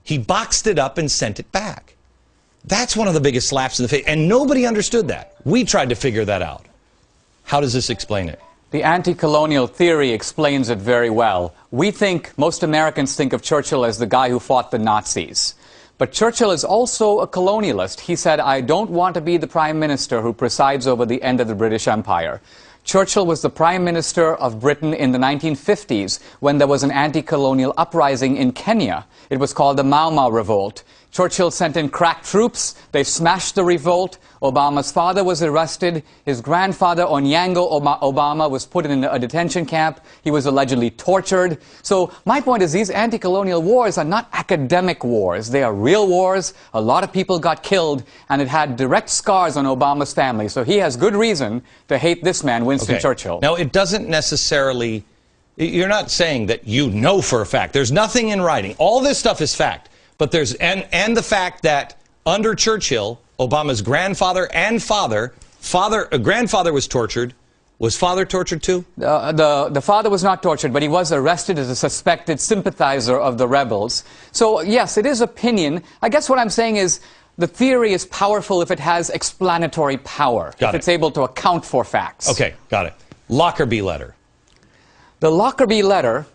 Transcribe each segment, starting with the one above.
He boxed it up and sent it back. That's one of the biggest slaps in the face, and nobody understood that. We tried to figure that out. How does this explain it? The anti-colonial theory explains it very well. Most Americans think of Churchill as the guy who fought the Nazis. But Churchill is also a colonialist. He said, I don't want to be the prime minister who presides over the end of the British Empire. Churchill was the prime minister of Britain in the 1950s when there was an anti-colonial uprising in Kenya. It was called the Mau Mau Revolt. Churchill sent in crack troops. They smashed the revolt. Obama's father was arrested. His grandfather, Onyango Obama, was put in a detention camp. He was allegedly tortured. So my point is these anti-colonial wars are not academic wars. They are real wars. A lot of people got killed, and it had direct scars on Obama's family. So he has good reason to hate this man, Winston Churchill. Now, it doesn't necessarily... You're not saying that you know for a fact. There's nothing in writing. All this stuff is fact. But there's... And the fact that under Churchill, Obama's grandfather and grandfather was tortured. Was father tortured too? The father was not tortured, but he was arrested as a suspected sympathizer of the rebels. So, yes, it is opinion. I guess what I'm saying is the theory is powerful if it has explanatory power, if it's able to account for facts. Okay, got it. Lockerbie letter. The Lockerbie letter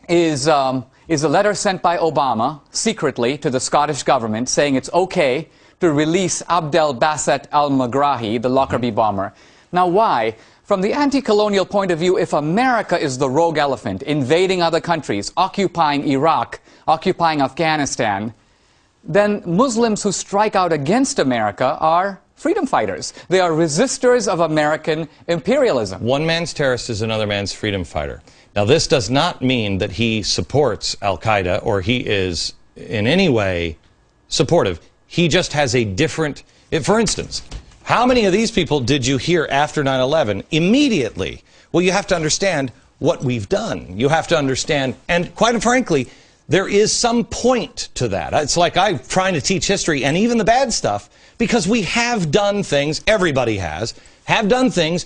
is a letter sent by Obama secretly to the Scottish government saying it's okay to release Abdel Basset al-Megrahi, the Lockerbie bomber. Now, why? From the anti-colonial point of view, if America is the rogue elephant, invading other countries, occupying Iraq, occupying Afghanistan, then Muslims who strike out against America are freedom fighters. They are resistors of American imperialism. One man's terrorist is another man's freedom fighter. Now, this does not mean that he supports al-Qaeda or he is in any way supportive. He just has a different... For instance, how many of these people did you hear after 9/11 immediately? Well, you have to understand what we've done. You have to understand, and quite frankly, there is some point to that. It's like I'm trying to teach history and even the bad stuff because we have done things, everybody have done things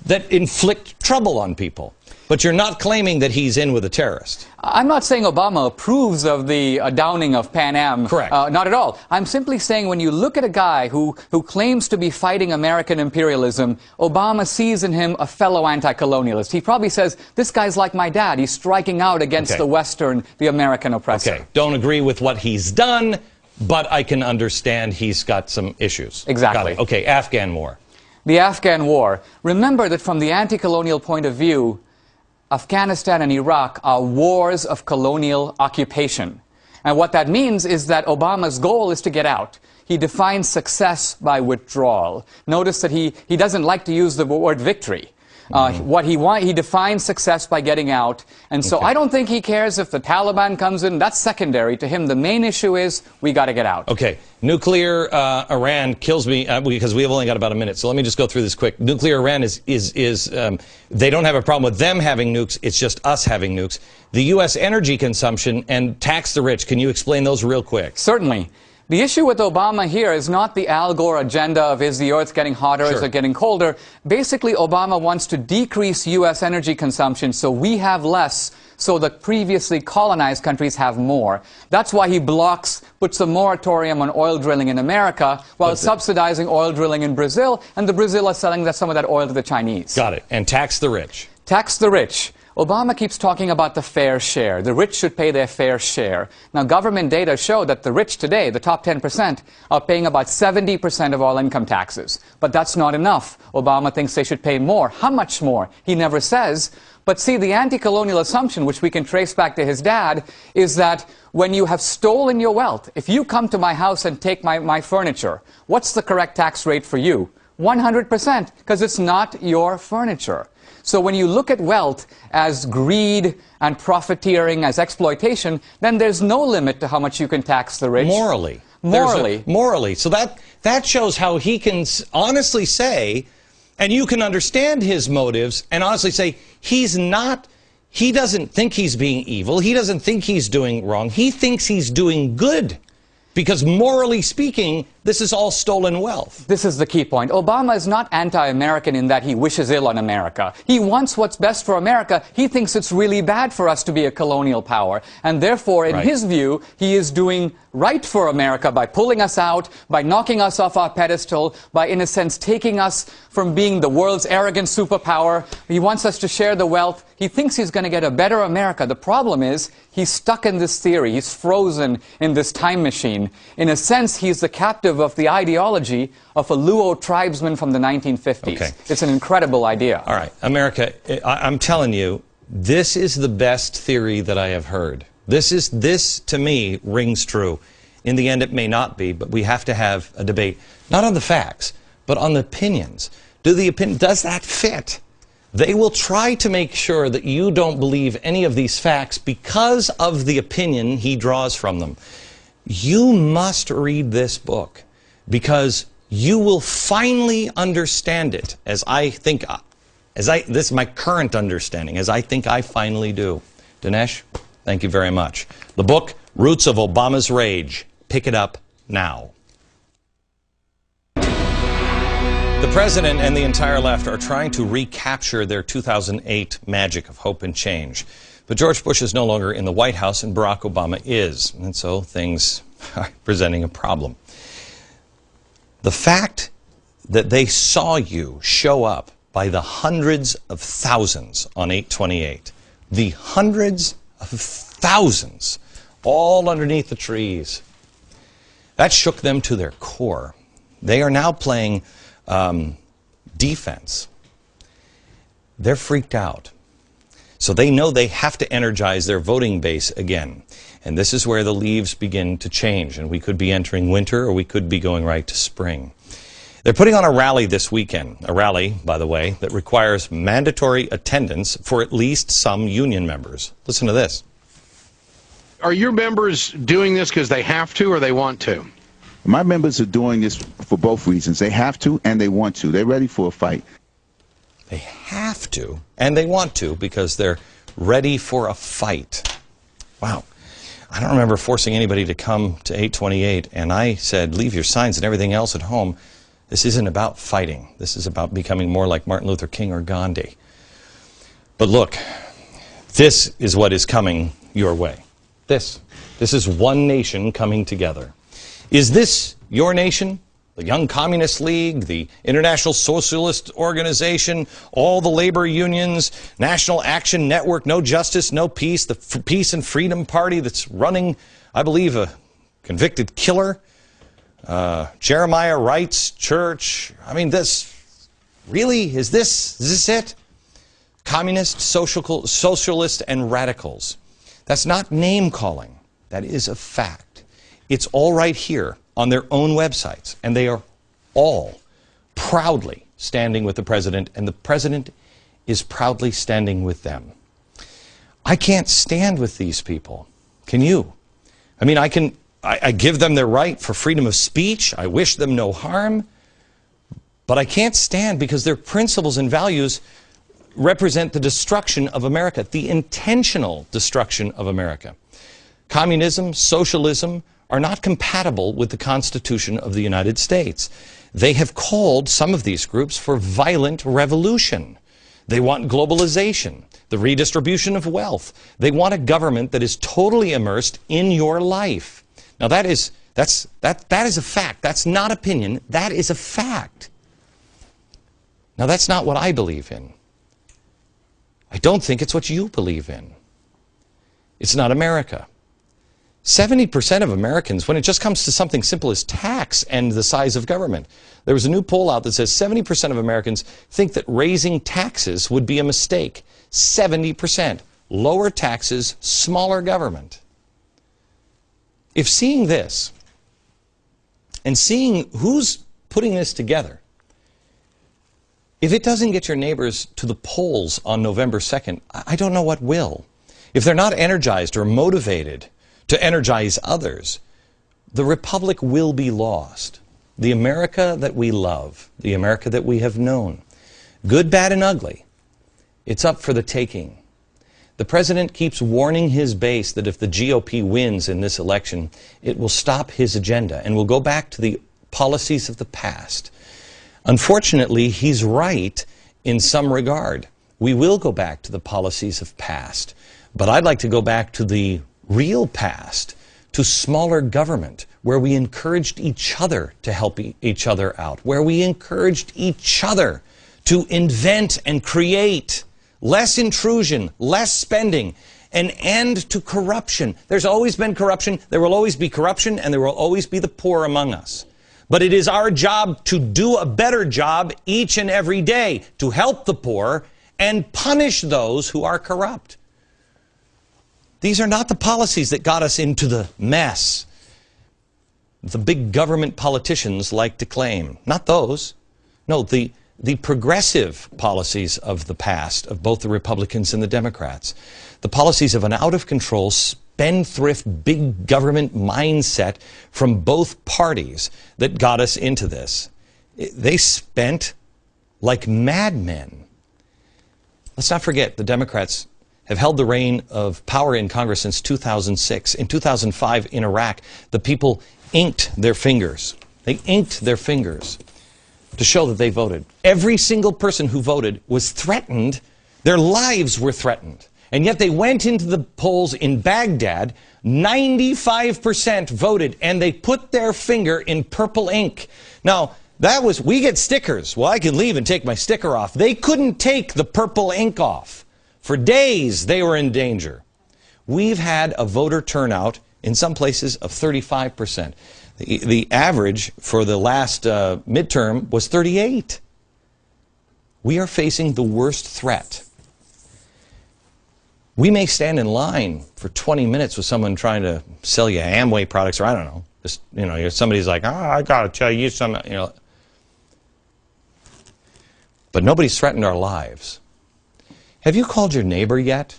that inflict trouble on people. But you're not claiming that he's in with a terrorist. I'm not saying Obama approves of the downing of Pan Am. Correct. Not at all. I'm simply saying when you look at a guy who claims to be fighting American imperialism, Obama sees in him a fellow anti-colonialist. He probably says, this guy's like my dad. He's striking out against the American oppressor. Okay. Don't agree with what he's done, but I can understand he's got some issues. Exactly. Got it. Okay, Afghan war. The Afghan war. Remember that from the anti-colonial point of view, Afghanistan and Iraq are wars of colonial occupation. And what that means is that Obama's goal is to get out. He defines success by withdrawal. Notice that he doesn't like to use the word victory. He defines success by getting out. And so I don't think he cares if the Taliban comes in. That's secondary to him. The main issue is we got to get out. Okay. Nuclear Iran kills me because we have only got about a minute. So let me just go through this quick. Nuclear Iran is they don't have a problem with them having nukes. It's just us having nukes. The U.S. energy consumption and tax the rich. Can you explain those real quick? Certainly. The issue with Obama here is not the Al Gore agenda of is the earth getting hotter, is it getting colder. Basically, Obama wants to decrease U.S. energy consumption so we have less, so the previously colonized countries have more. That's why he puts a moratorium on oil drilling in America while subsidizing oil drilling in Brazil, and the Brazil are selling some of that oil to the Chinese. Got it. And tax the rich. Tax the rich. Obama keeps talking about the fair share. The rich should pay their fair share. Now, government data show that the rich today, the top 10%, are paying about 70% of all income taxes. But that's not enough. Obama thinks they should pay more. How much more? He never says. But see, the anti-colonial assumption, which we can trace back to his dad, is that when you have stolen your wealth, if you come to my house and take my furniture, what's the correct tax rate for you? 100%, because it's not your furniture. So when you look at wealth as greed and profiteering, as exploitation, then there's no limit to how much you can tax the rich. Morally. Morally. So that shows how he can honestly say, and you can understand his motives, and honestly say, he doesn't think he's being evil. He doesn't think he's doing wrong. He thinks he's doing good. Because morally speaking, This is all stolen wealth. This is the key point. Obama is not anti-American in that he wishes ill on America. He wants what's best for America. He thinks it's really bad for us to be a colonial power. And therefore, in his view, he is doing right for America by pulling us out, by knocking us off our pedestal, by, in a sense, taking us from being the world's arrogant superpower. He wants us to share the wealth. He thinks he's going to get a better America. The problem is he's stuck in this theory. He's frozen in this time machine. In a sense, he's the captive of the ideology of a Luo tribesman from the 1950s. Okay. It's an incredible idea. All right, America, I'm telling you, this is the best theory that I have heard. This, to me, rings true. In the end, it may not be, but we have to have a debate, not on the facts, but on the opinions. Does that fit? They will try to make sure that you don't believe any of these facts because of the opinion he draws from them. You must read this book because you will finally understand it this is my current understanding, as I think I finally do. Dinesh, thank you very much. The book, Roots of Obama's Rage. Pick it up now. The president and the entire left are trying to recapture their 2008 magic of hope and change. But George Bush is no longer in the White House and Barack Obama is. And so things are presenting a problem. The fact that they saw you show up by the hundreds of thousands on 8/28, the hundreds of thousands, all underneath the trees, that shook them to their core. They are now playing defense. They're freaked out. So they know they have to energize their voting base again. And this is where the leaves begin to change. And we could be entering winter or we could be going right to spring. They're putting on a rally this weekend. A rally, by the way, that requires mandatory attendance for at least some union members. Listen to this. Are your members doing this because they have to or they want to? My members are doing this for both reasons. They have to and they want to. They're ready for a fight. They have to and they want to because they're ready for a fight. Wow. I don't remember forcing anybody to come to 8/28, and I said, leave your signs and everything else at home. This isn't about fighting. This is about becoming more like Martin Luther King or Gandhi. But look, this is what is coming your way. This is one nation coming together. Is this your nation? The Young Communist League, the International Socialist Organization, all the labor unions, National Action Network, No Justice, No Peace, the Peace and Freedom Party that's running, I believe, a convicted killer, Jeremiah Wright's church. I mean, this, really, is this it? Communist, socialist, and radicals. That's not name-calling. That is a fact. It's all right here on their own websites, and they are all proudly standing with the president, and the president is proudly standing with them. I can't stand with these people. Can you? I mean, I give them their right for freedom of speech. I wish them no harm. But I can't stand because their principles and values represent the destruction of America, the intentional destruction of America. Communism, socialism are not compatible with the Constitution of the United States. They have called some of these groups for violent revolution. They want globalization, the redistribution of wealth. They want a government that is totally immersed in your life. Now that is a fact. That's not opinion. That is a fact. Now that's not what I believe in. I don't think it's what you believe in. It's not America. 70% of Americans, when it just comes to something simple as tax and the size of government, there was a new poll out that says 70% of Americans think that raising taxes would be a mistake. 70%. Lower taxes, smaller government. If seeing this, and seeing who's putting this together, if it doesn't get your neighbors to the polls on November 2nd, I don't know what will. If they're not energized or motivated to energize others, the republic will be lost. The America that we love, the America that we have known, good, bad, and ugly, it's up for the taking. The president keeps warning his base that if the GOP wins in this election, it will stop his agenda and will go back to the policies of the past. Unfortunately, he's right in some regard. We will go back to the policies of past. But I'd like to go back to the real past, to smaller government, where we encouraged each other to help each other out, where we encouraged each other to invent and create, less intrusion, less spending, an end to corruption. There's always been corruption, there will always be corruption, and there will always be the poor among us. But it is our job to do a better job each and every day to help the poor and punish those who are corrupt. These are not the policies that got us into the mess the big government politicians like to claim. Not those. No, the progressive policies of the past, of both the Republicans and the Democrats. The policies of an out-of-control, spendthrift, big government mindset from both parties that got us into this. They spent like madmen. Let's not forget, the Democrats have held the reign of power in Congress since 2006. In 2005, in Iraq, the people inked their fingers. They inked their fingers to show that they voted. Every single person who voted was threatened. Their lives were threatened. And yet they went into the polls in Baghdad, 95% voted, and they put their finger in purple ink. Now, that was, we get stickers. Well, I can leave and take my sticker off. They couldn't take the purple ink off. For days, they were in danger. We've had a voter turnout in some places of 35%. The average for the last midterm was 38. We are facing the worst threat. We may stand in line for 20 minutes with someone trying to sell you Amway products, or I don't know. Just, you know, somebody's like, oh, I got to tell you something, you know. But nobody's threatened our lives. Have you called your neighbor yet?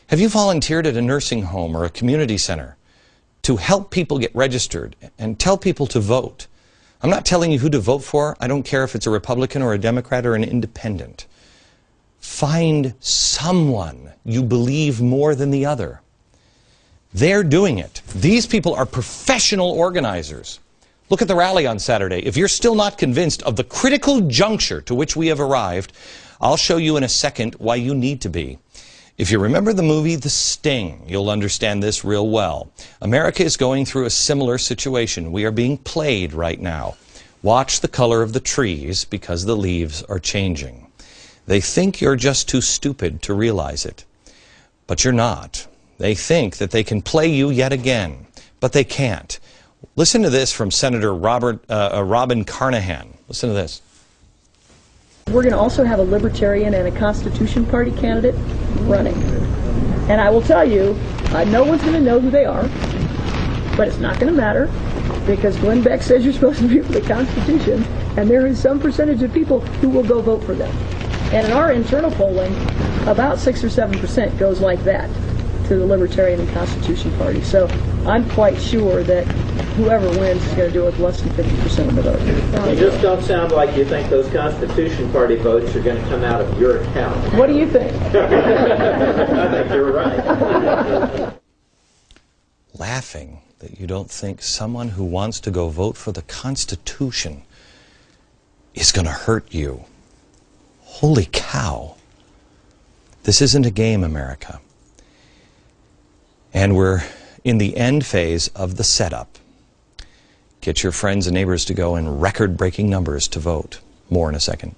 Have you volunteered at a nursing home or a community center to help people get registered and tell people to vote? I'm not telling you who to vote for. I don't care if it's a Republican or a Democrat or an independent. Find someone you believe more than the other. They're doing it. These people are professional organizers. Look at the rally on Saturday. If you're still not convinced of the critical juncture to which we have arrived, I'll show you in a second why you need to be. If you remember the movie The Sting, you'll understand this real well. America is going through a similar situation. We are being played right now. Watch the color of the trees because the leaves are changing. They think you're just too stupid to realize it, but you're not. They think that they can play you yet again, but they can't. Listen to this from Senator Robin Carnahan. Listen to this. We're going to also have a Libertarian and a Constitution Party candidate running. And I will tell you, no one's going to know who they are, but it's not going to matter because Glenn Beck says you're supposed to be for the Constitution, and there is some percentage of people who will go vote for them. And in our internal polling, about 6 or 7% goes like that to the Libertarian and Constitution Party. So I'm quite sure that whoever wins is going to do it with less than 50% of the vote. You just don't sound like you think those Constitution Party votes are going to come out of your account. What do you think? I think you're right. Laughing that you don't think someone who wants to go vote for the Constitution is going to hurt you. Holy cow. This isn't a game, America. And we're in the end phase of the setup. Get your friends and neighbors to go in record-breaking numbers to vote. More in a second.